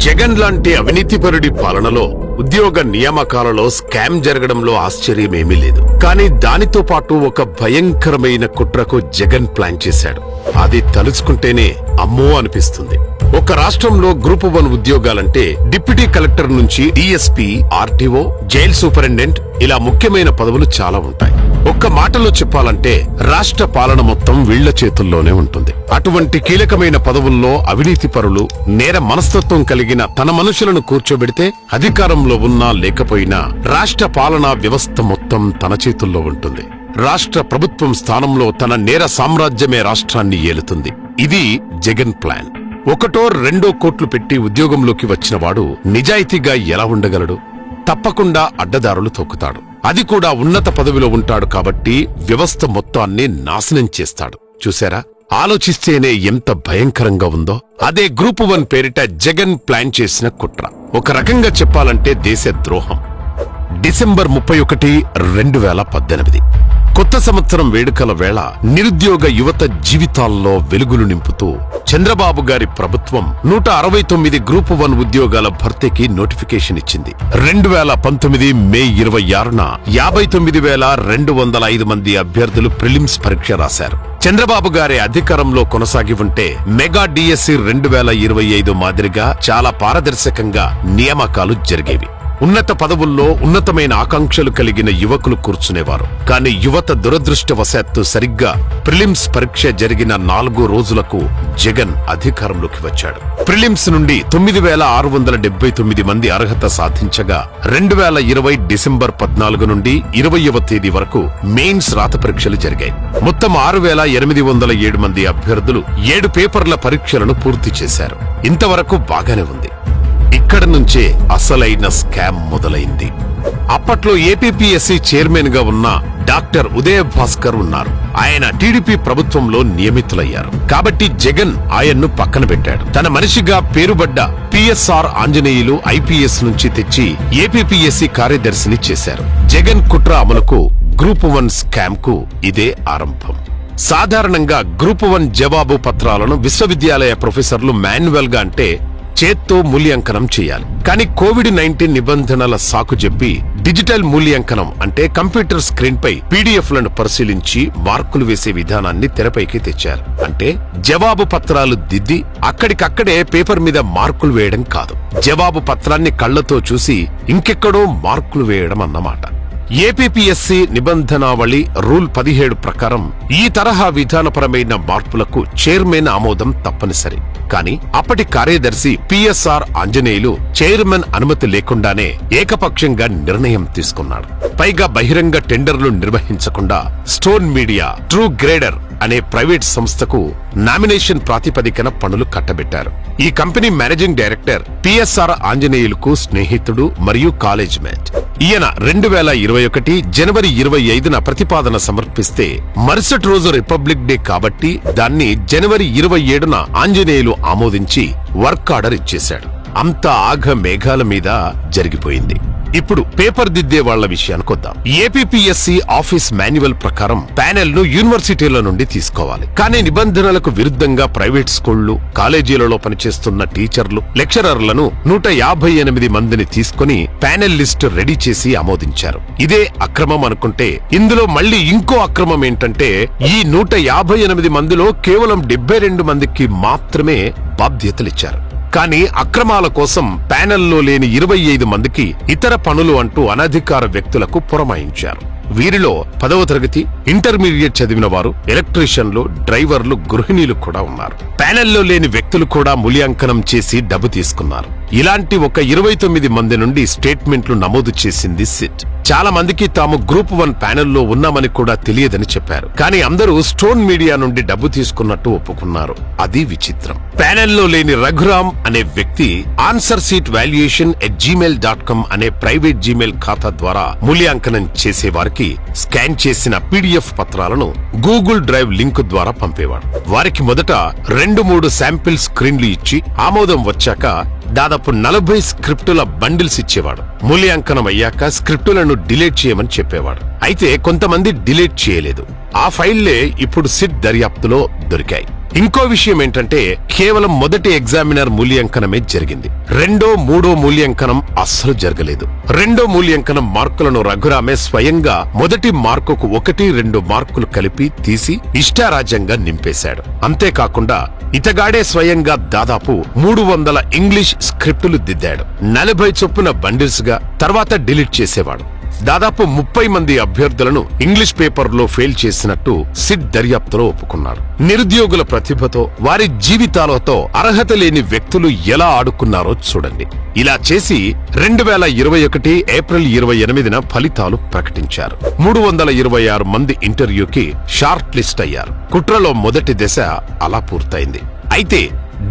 జగన్ లాంటి అవినీతిపరుడి పాలనలో ఉద్యోగ నియామకాలలో స్కామ్ జరగడంలో ఆశ్చర్యమేమీ లేదు. కానీ దానితో పాటు ఒక భయంకరమైన కుట్రకు జగన్ ప్లాన్ చేశాడు. అది తలుచుకుంటేనే అమ్మో అనిపిస్తుంది. ఒక రాష్ట్రంలో గ్రూప్ 1 ఉద్యోగాలంటే డిప్యూటీ కలెక్టర్ నుంచి డిఎస్పీ, ఆర్టీఓ, జైల్ సూపరింటెండెంట్ ఇలా ముఖ్యమైన పదవులు చాలా ఉంటాయి. ఒక్క మాటలో చెప్పాలంటే రాష్ట్ర పాలన మొత్తం వీళ్ల చేతుల్లోనే ఉంటుంది. అటువంటి కీలకమైన పదవుల్లో అవినీతి పరులు, నేర మనస్తత్వం కలిగిన తన మనుషులను కూర్చోబెడితే అధికారంలో ఉన్నా లేకపోయినా రాష్ట్ర పాలనా వ్యవస్థ మొత్తం తన చేతుల్లో ఉంటుంది. రాష్ట్ర ప్రభుత్వం స్థానంలో తన నేర సామ్రాజ్యమే రాష్ట్రాన్ని ఏలుతుంది. ఇది జగన్ ప్లాన్. ఒకటో రెండో కోట్లు పెట్టి ఉద్యోగంలోకి వచ్చినవాడు నిజాయితీగా ఎలా ఉండగలడు? తప్పకుండా అడ్డదారులు తొక్కుతాడు. అది కూడా ఉన్నత పదవిలో ఉంటాడు కాబట్టి వ్యవస్థ మొత్తాన్ని నాశనం చేస్తాడు. చూశారా? ఆలోచిస్తేనే ఎంత భయంకరంగా ఉందో. అదే గ్రూప్ 1 పేరిట జగన్ ప్లాన్ చేసిన కుట్ర. ఒక రకంగా చెప్పాలంటే దేశ ద్రోహం. డిసెంబర్ 31, 2018 కొత్త సంవత్సరం వేడుకల వేళ నిరుద్యోగ యువత జీవితాల్లో వెలుగులు నింపుతూ చంద్రబాబు గారి ప్రభుత్వం 169 గ్రూప్ 1 ఉద్యోగాల భర్తీకి నోటిఫికేషన్ ఇచ్చింది. 2019 మే 26న 59,205 మంది అభ్యర్థులు ప్రిలిమ్స్ పరీక్ష రాశారు. చంద్రబాబు గారి అధికారంలో కొనసాగి ఉంటే మెగా డిఎస్సి 2025 మాదిరిగా చాలా పారదర్శకంగా నియామకాలు జరిగేవి. ఉన్నత పదవుల్లో ఉన్నతమైన ఆకాంక్షలు కలిగిన యువకులు కూర్చునేవారు. కానీ యువత దురదృష్టవశాత్తు సరిగ్గా ప్రిలిమ్స్ పరీక్ష జరిగిన 4 రోజులకు జగన్ అధికారంలోకి వచ్చాడు. ప్రిలిమ్స్ నుండి 9,679 మంది అర్హత సాధించగా 2020 డిసెంబర్ 14 నుండి 20వ తేదీ వరకు మెయిన్స్ రాత పరీక్షలు జరిగాయి. మొత్తం 6,807 మంది అభ్యర్థులు 7 పేపర్ల పరీక్షలను పూర్తి చేశారు. ఇంతవరకు బాగానే ఉంది. ఇక్కడ నుంచే అసలైన స్కామ్ మొదలైంది. అప్పట్లో ఏపీపీఎస్సీ చైర్మన్ గా ఉన్న డాక్టర్ ఉదయ భాస్కర్ ఉన్నారు. ఆయన టీడీపీ ప్రభుత్వంలో నియమితులయ్యారు. కాబట్టి జగన్ ఆయన్ను పక్కన పెట్టాడు. తన మనిషిగా పేరుబడ్డ పిఎస్ఆర్ ఆంజనేయులు ఐపీఎస్ నుంచి తెచ్చి ఏపీపీఎస్సీ కార్యదర్శిని చేశారు. జగన్ కుట్ర అమలుకు గ్రూప్ 1 స్కామ్ కు ఇదే ఆరంభం. సాధారణంగా గ్రూప్ 1 జవాబు పత్రాలను విశ్వవిద్యాలయ ప్రొఫెసర్లు మాన్యువల్ గా అంటే చేత్తో మూల్యాంకనం చేయాలి. కానీ కోవిడ్-19 నిబంధనల సాకు చెప్పి డిజిటల్ మూల్యాంకనం అంటే కంప్యూటర్ స్క్రీన్ పై పీడీఎఫ్లను పరిశీలించి మార్కులు వేసే విధానాన్ని తెరపైకి తెచ్చారు. అంటే జవాబు పత్రాలు దిద్ది అక్కడికక్కడే పేపర్ మీద మార్కులు వేయడం కాదు, జవాబు పత్రాన్ని కళ్లతో చూసి ఇంకెక్కడో మార్కులు వేయడం అన్నమాట. ఏపీపీఎస్సీ నిబంధనావళి రూల్ 17 ప్రకారం ఈ తరహా విధానపరమైన మార్పులకు చైర్మన్ ఆమోదం తప్పనిసరి. కానీ అప్పటి కార్యదర్శి పిఎస్ఆర్ ఆంజనేయులు చైర్మన్ అనుమతి లేకుండానే ఏకపక్షంగా నిర్ణయం తీసుకున్నాడు. పైగా బహిరంగ టెండర్లు నిర్వహించకుండా స్టోన్ మీడియా, ట్రూ గ్రేడర్ అనే ప్రైవేట్ సంస్థకు నామినేషన్ ప్రాతిపదికన పనులు కట్టబెట్టారు. ఈ కంపెనీ మేనేజింగ్ డైరెక్టర్ పిఎస్ఆర్ ఆంజనేయులకు స్నేహితుడు మరియు కాలేజ్ మేట్. ఈయన 2021 జనవరి 25న ప్రతిపాదన సమర్పిస్తే మరుసటి రోజు రిపబ్లిక్ డే కాబట్టి దాన్ని జనవరి 27న ఆంజనేయులు ఆమోదించి వర్క్ ఆర్డర్ ఇచ్చేశాడు. అంతా ఆఘ మేఘాల మీద జరిగిపోయింది. ఇప్పుడు పేపర్ దిద్దే వాళ్ల విషయానికొద్దాం. ఏపీపీఎస్సీ ఆఫీస్ మాన్యువల్ ప్రకారం ప్యానెల్ ను యూనివర్సిటీల నుండి తీసుకోవాలి. కానీ నిబంధనలకు విరుద్ధంగా ప్రైవేట్ స్కూళ్లు, కాలేజీలలో పనిచేస్తున్న టీచర్లు, లెక్చరర్లను 158 మందిని తీసుకుని ప్యానెల్ లిస్టు రెడీ చేసి ఆమోదించారు. ఇదే అక్రమం అనుకుంటే ఇందులో మళ్లీ ఇంకో అక్రమం ఏంటంటే ఈ 158 మందిలో కేవలం 72 మందికి మాత్రమే బాధ్యతలిచ్చారు. కానీ అక్రమాల కోసం ప్యానెల్లో లేని 25 మందికి ఇతర పనులు అంటూ అనధికార వ్యక్తులకు పురమాయించారు. వీరిలో 10వ తరగతి, ఇంటర్మీడియట్ చదివిన వారు, ఎలక్ట్రీషియన్లు, డ్రైవర్లు, గృహిణీలు కూడా ఉన్నారు. ప్యానెల్లో లేని వ్యక్తులు కూడా మూల్యాంకనం చేసి డబ్బు తీసుకున్నారు. ఇలాంటి ఒక 29 మంది నుండి స్టేట్మెంట్లు నమోదు చేసింది సిట్. చాలా మందికి తాము గ్రూప్ 1 ప్యానెల్లో ఉన్నామని కూడా తెలియదని చెప్పారు. కానీ అందరూ స్టోన్ మీడియా నుండి డబ్బు తీసుకున్నట్టు ఒప్పుకున్నారు. అది విచిత్రం. ప్యానెల్లో లేని రఘురామ్ అనే వ్యక్తి ఆన్సర్ సీట్ వాల్యుయేషన్ @gmail.com అనే ప్రైవేట్ జీమెయిల్ ఖాతా ద్వారా మూల్యాంకనం చేసే వారికి స్కాన్ చేసిన పీడీఎఫ్ పత్రాలను గూగుల్ డ్రైవ్ లింక్ ద్వారా పంపేవాడు. వారికి మొదట 2-3 శాంపిల్ స్క్రీన్లు ఇచ్చి ఆమోదం వచ్చాక దాదాపు 40 స్క్రిప్టుల బండిల్స్ ఇచ్చేవాడు. మూల్యాంకనం అయ్యాక స్క్రిప్టులను డిలీట్ చేయమని చెప్పేవాడు. అయితే కొంతమంది డిలీట్ చేయలేదు. ఆ ఫైళ్లే ఇప్పుడు సిట్ దర్యాప్తులో దొరికాయి. ఇంకో విషయం ఏంటంటే కేవలం మొదటి ఎగ్జామినర్ మూల్యాంకనమే జరిగింది. రెండో మూడో మూల్యాంకనం అస్సలు జరగలేదు. రెండో మూల్యాంకనం మార్కులను రఘురామే స్వయంగా మొదటి మార్కుకు 1-2 మార్కులు కలిపి తీసి ఇష్టారాజ్యంగా నింపేశాడు. అంతేకాకుండా ఇతగాడే స్వయంగా దాదాపు 300 ఇంగ్లీష్ స్క్రిప్టులు దిద్దాడు. 40 చొప్పున బండిల్స్ గా తర్వాత డిలీట్ చేసేవాడు. దాదాపు 30 మంది అభ్యర్థులను ఇంగ్లీష్ పేపర్లో ఫెయిల్ చేసినట్టు సిట్ దర్యాప్తులో ఒప్పుకున్నాడు. నిరుద్యోగుల ప్రతిభతో వారి జీవితాలతో అర్హత లేని వ్యక్తులు ఎలా ఆడుకున్నారో చూడండి. ఇలా చేసి 2021 ఏప్రిల్ 28న ఫలితాలు ప్రకటించారు. 326 మంది ఇంటర్వ్యూకి షార్ట్ లిస్ట్ అయ్యారు. కుట్రలో మొదటి దశ అలా పూర్తయింది. అయితే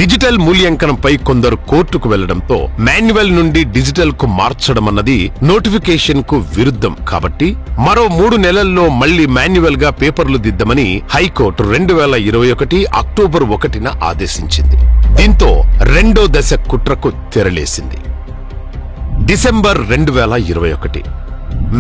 డిజిటల్ మూల్యాంకనంపై కొందరు కోర్టుకు వెళ్లడంతో మాన్యువల్ నుండి డిజిటల్ కు మార్చడం అన్నది నోటిఫికేషన్ కు విరుద్ధం కాబట్టి మరో 3 నెలల్లో మళ్లీ మాన్యువల్ గా పేపర్లు దిద్దమని హైకోర్టు 2021 అక్టోబర్ 1న ఆదేశించింది. దీంతో రెండో దశ కుట్రకు తెరలేసింది. డిసెంబర్ 2021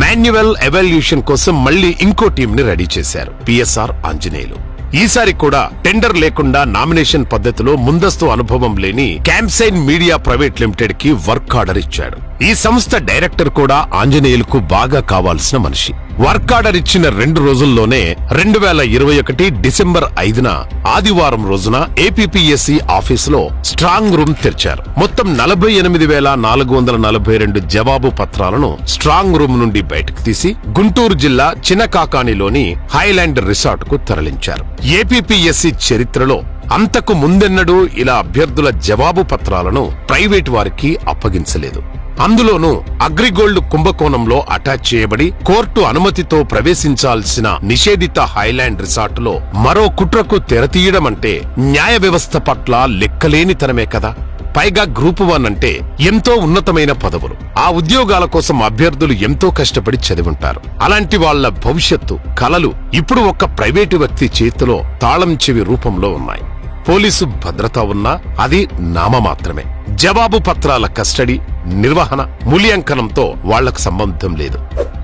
మాన్యువల్ ఎవాల్యూషన్ కోసం మళ్లీ ఇంకో టీంని రెడీ చేశారు పిఎస్ఆర్ ఆంజనేయులు. ఈసారి కూడా టెండర్ లేకుండా నామినేషన్ పద్ధతిలో ముందస్తు అనుభవం లేని క్యాంప్సైన్ మీడియా ప్రైవేట్ లిమిటెడ్ కి వర్క్ ఆర్డర్ ఇచ్చాడు. ఈ సంస్థ డైరెక్టర్ కూడా ఆంజనేయులకు బాగా కావాల్సిన మనిషి. వర్క్ ఆర్డర్ ఇచ్చిన 2 రోజుల్లోనే 2021 డిసెంబర్ 5న ఆదివారం రోజున ఏపీపీఎస్సీ ఆఫీసులో స్ట్రాంగ్ రూమ్ తెరిచారు. మొత్తం 48,442 జవాబు పత్రాలను స్ట్రాంగ్ రూమ్ నుండి బయటకు తీసి గుంటూరు జిల్లా చినకాకానిలోని హైలాండ్ రిసార్ట్ కు తరలించారు. ఏపీపీఎస్సీ చరిత్రలో అంతకు ముందెన్నడూ ఇలా అభ్యర్థుల జవాబు పత్రాలను ప్రైవేట్ వారికి అప్పగించలేదు. అందులోనూ అగ్రిగోల్డ్ కుంభకోణంలో అటాచ్ చేయబడి కోర్టు అనుమతితో ప్రవేశించాల్సిన నిషేధిత హైలాండ్ రిసార్టులో మరో కుట్రకు తెరతీయడమంటే న్యాయ వ్యవస్థ పట్ల లెక్కలేనితనమే కదా. పైగా గ్రూప్ 1 అంటే ఎంతో ఉన్నతమైన పదవులు. ఆ ఉద్యోగాల కోసం అభ్యర్థులు ఎంతో కష్టపడి చదివుంటారు. అలాంటి వాళ్ల భవిష్యత్తు కలలు ఇప్పుడు ఒక ప్రైవేటు వ్యక్తి చేతిలో తాళం చెవి రూపంలో ఉన్నాయి. పోలీసు భద్రత ఉన్నా అది నామమాత్రమే. జవాబు పత్రాల కస్టడీ, నిర్వహణ, మూల్యాంకనంతో వాళ్లకు సంబంధం లేదు.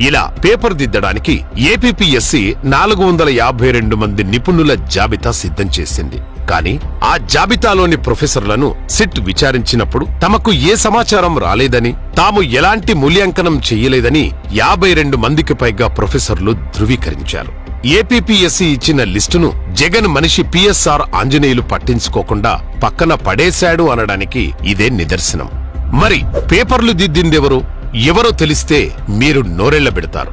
ఇలా పేపర్ దిద్దడానికి ఏపీపీఎస్సీ 452 మంది నిపుణుల జాబితా సిద్ధం చేసింది. కానీ ఆ జాబితాలోని ప్రొఫెసర్లను సిట్ విచారించినప్పుడు తమకు ఏ సమాచారం రాలేదని, తాము ఎలాంటి మూల్యాంకనం చెయ్యలేదని 52 మందికి పైగా ప్రొఫెసర్లు ధృవీకరించారు. ఏపీపీఎస్సీ ఇచ్చిన లిస్టును జగన్ మనిషి పిఎస్ఆర్ ఆంజనేయులు పట్టించుకోకుండా పక్కన పడేశాడు అనడానికి ఇదే నిదర్శనం. మరి పేపర్లు దిద్దిందెవరు? ఎవరో తెలిస్తే మీరు నోరెళ్లబెడతారు.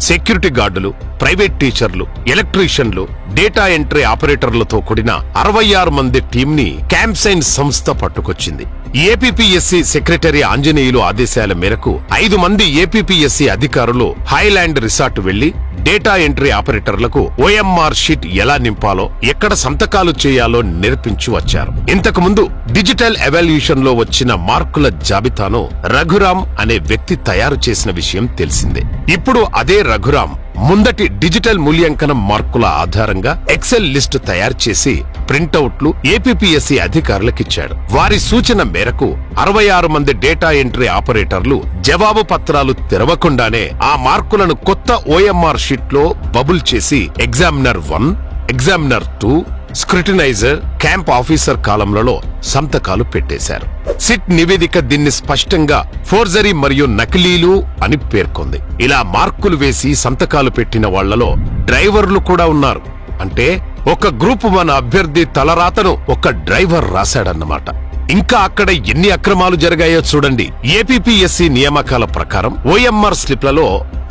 సెక్యూరిటీ గార్డులు, ప్రైవేట్ టీచర్లు, ఎలక్ట్రీషియన్లు, డేటా ఎంట్రీ ఆపరేటర్లతో కూడిన 66 మంది టీంని క్యాంప్సైన్ సంస్థ పట్టుకొచ్చింది. ఏపీపీఎస్సీ సెక్రటరీ ఆంజనేయులు ఆదేశాల మేరకు 5 మంది ఏపీపీఎస్సీ అధికారులు హైలాండ్ రిసార్ట్ వెళ్లి డేటా ఎంట్రీ ఆపరేటర్లకు ఓఎంఆర్ షీట్ ఎలా నింపాలో, ఎక్కడ సంతకాలు చేయాలో నేర్పించి వచ్చారు. ఇంతకు ముందు డిజిటల్ ఎవాల్యూషన్ లో వచ్చిన మార్కుల జాబితాను రఘురాం అనే వ్యక్తి తయారు చేసిన విషయం తెలిసిందే. ఇప్పుడు అదే రఘురాం ముందటి డిజిటల్ మూల్యాంకనం మార్కుల ఆధారంగా ఎక్సెల్ లిస్టు తయారు చేసి ప్రింటౌట్లు ఏపీపీఎస్సీ అధికారులకిచ్చాడు. వారి సూచన మేరకు 66 మంది డేటా ఎంట్రీ ఆపరేటర్లు జవాబు పత్రాలు తెరవకుండానే ఆ మార్కులను కొత్త ఓఎంఆర్ షీట్ లో బబుల్ చేసి ఎగ్జామినర్ 1, ఎగ్జామినర్ 2, స్క్రూటినైజర్, క్యాంప్ ఆఫీసర్ కాలంలలో సంతకాలు పెట్టేశారు. సిట్ నివేదిక దీన్ని స్పష్టంగా ఫోర్జరీ మరియు నకిలీలు అని పేర్కొంది. ఇలా మార్కులు వేసి సంతకాలు పెట్టిన వాళ్లలో డ్రైవర్లు కూడా ఉన్నారు. అంటే ఒక గ్రూప్ 1 అభ్యర్థి తలరాతను ఒక డ్రైవర్ రాశాడన్నమాట. ఇంకా అక్కడ ఎన్ని అక్రమాలు జరిగాయో చూడండి. ఏపీపీఎస్సీ నియామకాల ప్రకారం ఓఎంఆర్ స్లిప్లలో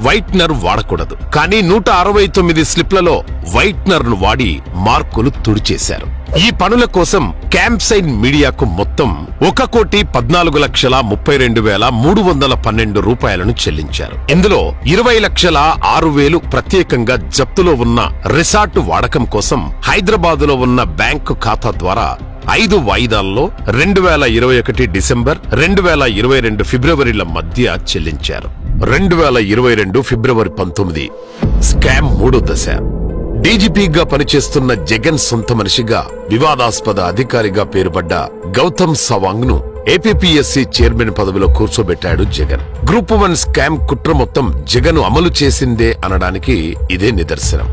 వైట్నర్ వాడకూడదు. కానీ 169 స్లిప్లలో వైట్నర్ ను వాడి మార్కులు తుడిచేశారు. ఈ పనుల కోసం క్యాంప్సైన్ మీడియాకు మొత్తం 1,14,32,312 రూపాయలను చెల్లించారు. ఇందులో 20,06,000 ప్రత్యేకంగా జప్తులో ఉన్న రిసార్ట్ వాడకం కోసం హైదరాబాదులో ఉన్న బ్యాంకు ఖాతా ద్వారా 5 వాయిదాల్లో 2021 డిసెంబర్, 2022 ఫిబ్రవరిల మధ్య చెల్లించారు. 2022 ఫిబ్రవరి 19 స్కామ్ 3వ దశ. డీజీపీగా పనిచేస్తున్న జగన్ సొంత మనిషిగా వివాదాస్పద అధికారిగా పేరుపడ్డ గౌతమ్ సవాంగ్ ను ఏపీపీఎస్సీ చైర్మన్ పదవిలో కూర్చోబెట్టాడు జగన్. గ్రూప్ 1 స్కామ్ కుట్ర మొత్తం జగన్ అమలు చేసిందే అనడానికి ఇదే నిదర్శనం.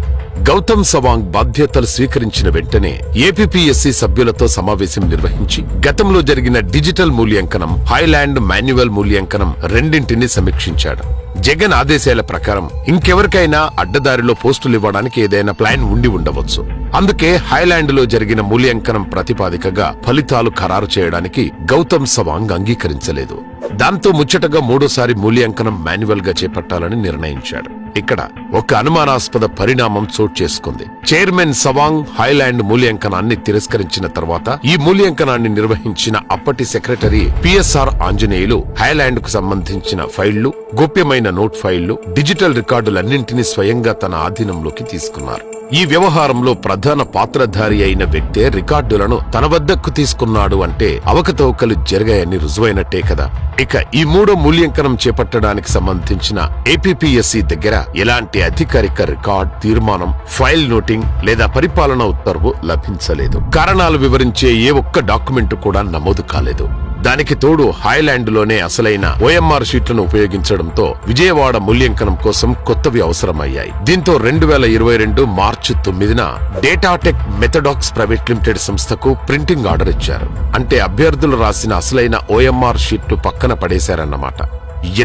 గౌతమ్ సవాంగ్ బాధ్యతలు స్వీకరించిన వెంటనే ఏపీపీఎస్సీ సభ్యులతో సమావేశం నిర్వహించి గతంలో జరిగిన డిజిటల్ మూల్యాంకనం, హైలాండ్ మాన్యువల్ మూల్యాంకనం రెండింటినీ సమీక్షించాడు. జగన్ ఆదేశాల ప్రకారం ఇంకెవరికైనా అడ్డదారిలో పోస్టులు ఇవ్వడానికి ఏదైనా ప్లాన్ ఉండి ఉండవచ్చు. అందుకే హైలాండ్ లో జరిగిన మూల్యాంకనం ప్రతిపాదికగా ఫలితాలు ఖరారు చేయడానికి గౌతమ్ సవాంగ్ అంగీకరించలేదు. దాంతో ముచ్చటగా మూడోసారి మూల్యాంకనం మాన్యువల్ గా చేపట్టాలని నిర్ణయించాడు. ఇక్కడ ఒక అనుమానాస్పద పరిణామం చోటు చేసుకుంది. చైర్మన్ సవాంగ్ హైలాండ్ మూల్యాంకనాన్ని తిరస్కరించిన తర్వాత ఈ మూల్యాంకనాన్ని నిర్వహించిన అప్పటి సెక్రటరీ పిఎస్ఆర్ ఆంజనేయులు హైలాండ్ కు సంబంధించిన ఫైళ్లు, గోప్యమైన నోట్ ఫైళ్లు, డిజిటల్ రికార్డులన్నింటినీ స్వయంగా తన ఆధీనంలోకి తీసుకున్నారు. ఈ వ్యవహారంలో ప్రధాన పాత్రధారి అయిన వ్యక్తే రికార్డులను తన వద్దకు తీసుకున్నాడు అంటే అవకతవకలు జరిగాయని రుజువైనట్టే కదా. ఇక ఈ మూడో మూల్యాంకనం చేపట్టడానికి సంబంధించిన ఏపీపీఎస్సీ దగ్గర ఎలాంటి అధికారిక రికార్డ్, తీర్మానం, ఫైల్ నోటింగ్ లేదా పరిపాలనా ఉత్తర్వు లభించలేదు. కారణాలు వివరించే ఏ ఒక్క డాక్యుమెంట్ కూడా నమోదు కాలేదు. దానికి తోడు హైలాండ్ లోనే అసలైన ఓఎంఆర్ షీట్లను ఉపయోగించడంతో విజయవాడ మూల్యాంకనం కోసం కొత్తవి అవసరమయ్యాయి. దీంతో 2022 మార్చి 9న డేటాటెక్ మెథడాక్స్ ప్రైవేట్ లిమిటెడ్ సంస్థకు ప్రింటింగ్ ఆర్డర్ ఇచ్చారు. అంటే అభ్యర్థులు రాసిన అసలైన ఓఎంఆర్ షీట్ పక్కన పడేశారన్నమాట.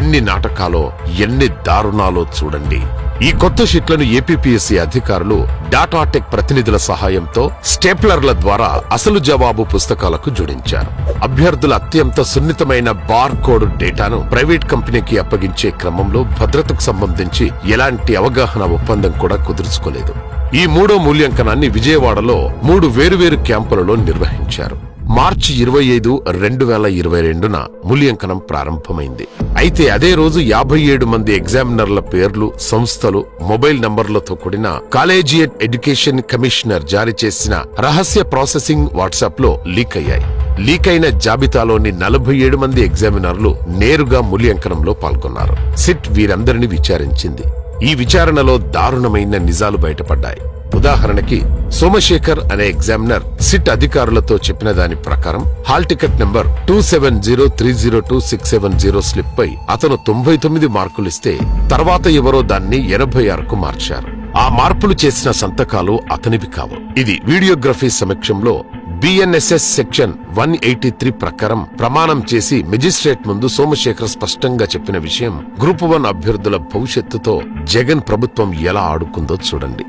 ఎన్ని నాటకాలో, ఎన్ని దారుణాలో చూడండి. ఈ కొత్త షీట్లను ఏపీపీఎస్సీ అధికారులు డాటాటెక్ ప్రతినిధుల సహాయంతో స్టేప్లర్ల ద్వారా అసలు జవాబు పుస్తకాలకు జోడించారు. అభ్యర్థుల అత్యంత సున్నితమైన బార్ కోడ్ డేటాను ప్రైవేట్ కంపెనీకి అప్పగించే క్రమంలో భద్రతకు సంబంధించి ఎలాంటి అవగాహన ఒప్పందం కూడా కుదుర్చుకోలేదు. ఈ మూడో మూల్యాంకనాన్ని విజయవాడలో 3 వేరువేరు క్యాంపులలో నిర్వహించారు. మార్చి 25, 2022న మూల్యాంకనం ప్రారంభమైంది. అయితే అదే రోజు 57 మంది ఎగ్జామినర్ల పేర్లు, సంస్థలు, మొబైల్ నంబర్లతో కూడిన కాలేజియేట్ ఎడ్యుకేషన్ కమిషనర్ జారీ చేసిన రహస్య ప్రాసెసింగ్ వాట్సాప్ లో లీక్ అయ్యాయి. లీక్ అయిన జాబితాలోని 47 మంది ఎగ్జామినర్లు నేరుగా మూల్యాంకనంలో పాల్గొన్నారు. సిట్ వీరందరినీ విచారించింది. ఈ విచారణలో దారుణమైన నిజాలు బయటపడ్డాయి. ఉదాహరణకి సోమశేఖర్ అనే ఎగ్జామినర్ సిట్ అధికారులతో చెప్పిన దాని ప్రకారం హాల్ టికెట్ నంబర్ 27030267 స్లిప్ పై అతను 99 మార్కులిస్తే తర్వాత ఎవరో దాన్ని 86కు మార్చారు. ఆ మార్పులు చేసిన సంతకాలు అతనివి కావు. ఇది వీడియోగ్రఫీ సమక్షంలో బిఎన్ఎస్ఎస్ సెక్షన్ 183 ప్రకారం ప్రమాణం చేసి మెజిస్ట్రేట్ ముందు సోమశేఖర్ స్పష్టంగా చెప్పిన విషయం గ్రూప్ 1 అభ్యర్థుల భవిష్యత్తుతో జగన్ ప్రభుత్వం ఎలా ఆడుకుందో చూడండి.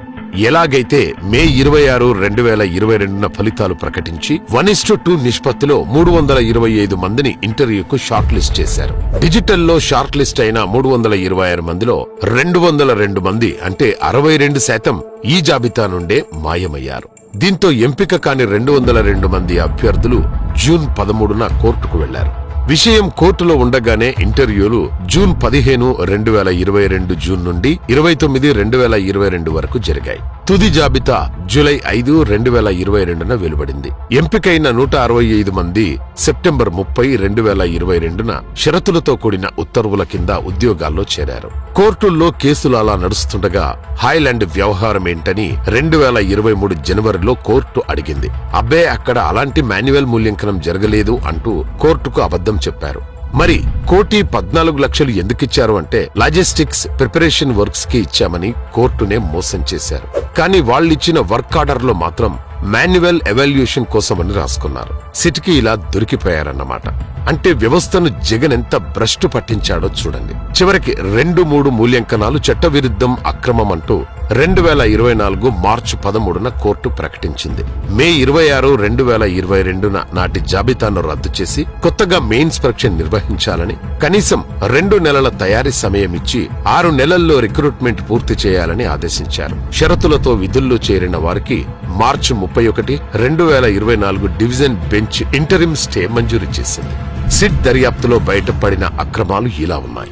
ఎలాగైతే మే 26, 2022న ఫలితాలు ప్రకటించి 1:2 నిష్పత్తిలో 325 మందిని ఇంటర్వ్యూకు షార్ట్ లిస్ట్ చేశారు. డిజిటల్లో షార్ట్ లిస్ట్ అయిన 326 మందిలో 202 మంది అంటే 62% ఈ జాబితా నుండే మాయమయ్యారు. దీంతో ఎంపిక కాని 202 మంది అభ్యర్థులు జూన్ 13న కోర్టుకు వెళ్లారు. విషయం కోర్టులో ఉండగానే ఇంటర్వ్యూలు జూన్ 15, 2022 జూన్ నుండి 29, 2022 వరకు జరిగాయి. తుది జాబితా జూలై 5, 2022న వెలువడింది. ఎంపికైన 165 మంది సెప్టెంబర్ 30, 2022న షరతులతో కూడిన ఉత్తర్వుల కింద ఉద్యోగాల్లో చేరారు. కోర్టుల్లో కేసులు అలా నడుస్తుండగా హైలాండ్ వ్యవహారం ఏంటని 2023 జనవరిలో కోర్టు అడిగింది. అబ్బే అక్కడ అలాంటి మాన్యువల్ మూల్యాంకనం జరగలేదు అంటూ కోర్టుకు అబద్ధం చెప్పారు. మరి 1,14,00,000 ఎందుకిచ్చారు అంటే లాజిస్టిక్స్, ప్రిపరేషన్ వర్క్స్ కి ఇచ్చామని కోర్టునే మోసం చేశారు. కానీ వాళ్ళిచ్చిన వర్క్ ఆర్డర్ లో మాత్రం మాన్యువల్ ఎవాల్యుయేషన్ కోసమని రాసుకున్నారు. సిట్కి ఇలా దొరికిపోయారన్నమాట. అంటే వ్యవస్థను జగన్ ఎంత భ్రష్టు పట్టించాడో చూడండి. చివరికి 2-3 మూల్యాంకనాలు చట్టవిరుద్ధం, అక్రమం అంటూ 2024 మార్చి 13న కోర్టు ప్రకటించింది. మే 26, 2022న నాటి జాబితాను రద్దు చేసి కొత్తగా మెయిన్స్ పరీక్ష నిర్వహించాలని, కనీసం 2 నెలల తయారీ సమయం ఇచ్చి 6 నెలల్లో రిక్రూట్మెంట్ పూర్తి చేయాలని ఆదేశించారు. షరతులతో విధుల్లో చేరిన వారికి మార్చి 31, 2024 డివిజన్ బెంచ్ ఇంటరిమ్ స్టే మంజూరు చేసింది. సిట్ దర్యాప్తులో బయటపడిన అక్రమాలు ఇలా ఉన్నాయి.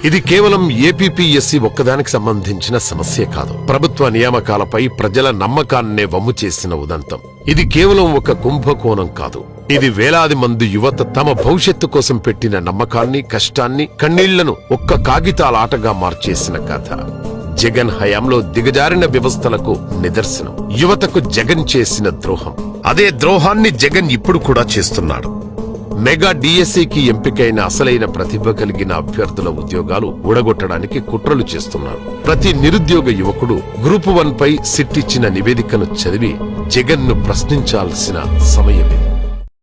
ఇది కేవలం ఏపీపీఎస్సీ ఒక్కదానికి సంబంధించిన సమస్య కాదు. ప్రభుత్వ నియామకాలపై ప్రజల నమ్మకాన్నే వమ్ము చేసిన ఉదంతం. ఇది కేవలం ఒక కుంభకోణం కాదు. ఇది వేలాది మంది యువత తమ భవిష్యత్తు కోసం పెట్టిన నమ్మకాన్ని, కష్టాన్ని, కన్నీళ్లను ఒక్క కాగితాల ఆటగా మార్చేసిన కథ. జగన్ హయాంలో దిగజారిన వ్యవస్థలకు నిదర్శనం. యువతకు జగన్ చేసిన ద్రోహం. అదే ద్రోహాన్ని జగన్ ఇప్పుడు కూడా చేస్తున్నాడు. మెగా డిఎస్సికి ఎంపికైన అసలైన ప్రతిభ కలిగిన అభ్యర్థుల ఉద్యోగాలు ఊడగొట్టడానికి కుట్రలు చేస్తున్నారు. ప్రతి నిరుద్యోగ యువకుడు గ్రూప్ 1 పై సిట్ ఇచ్చిన నివేదికను చదివి జగన్ ను ప్రశ్నించాల్సిన సమయమిది.